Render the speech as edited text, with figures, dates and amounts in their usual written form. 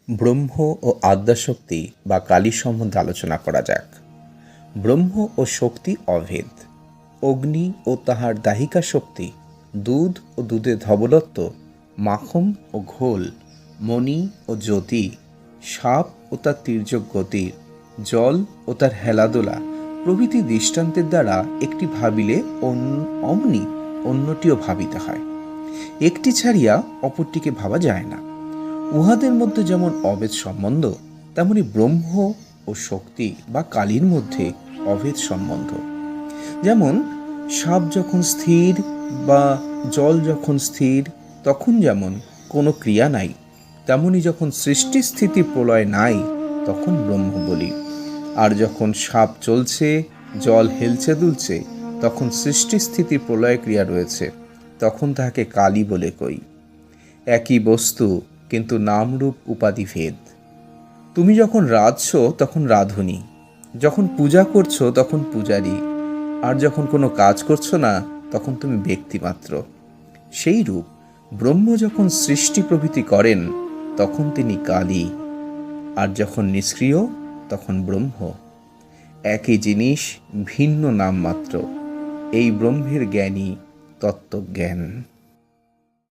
ব্রহ্ম ও আদ্যাশক্তি বা কালী সম্বন্ধে আলোচনা করা যাক। ব্রহ্ম ও শক্তি অভেদ। অগ্নি ও তাহার দাহিকা শক্তি, দুধ ও দুধের ধবলত্ব, মাখন ও ঘোল, মণি ও জ্যোতি, সাপ ও তার তির্যক গতি, জল ও তার হেলাদোলা প্রভৃতি দৃষ্টান্তের দ্বারা একটি ভাবিলে অমনি অন্যটিও ভাবিতে হয়। একটি ছাড়িয়া অপরটিকে ভাবা যায় না। উহাদের মধ্যে যেমন অভেদ সম্বন্ধ, তেমনি ব্রহ্ম ও শক্তি বা কালীর মধ্যে অভেদ সম্বন্ধ। যেমন সাপ যখন স্থির বা জল যখন স্থির, তখন যেমন কোনো ক্রিয়া নাই, তেমনি যখন সৃষ্টি স্থিতি প্রলয় নাই, তখন ব্রহ্ম বলি। আর যখন সাপ চলছে, জল হেলছে দুলছে, তখন সৃষ্টি স্থিতি প্রলয় ক্রিয়া রয়েছে, তখন তাহাকে কালী বলে কই। একই বস্তু, কিন্তু নামরূপ উপাধি ভেদ। তুমি যখন রাঁধছ তখন রাঁধুনি, যখন পূজা করছো তখন পূজারী, আর যখন কোনো কাজ করছো না তখন তুমি ব্যক্তিমাত্র। সেই রূপ ব্রহ্ম যখন সৃষ্টি প্রভৃতি করেন তখন তিনি কালী, আর যখন নিষ্ক্রিয় তখন ব্রহ্ম। একই জিনিস, ভিন্ন নাম মাত্র। এই ব্রহ্মের জ্ঞানী তত্ত্বজ্ঞান।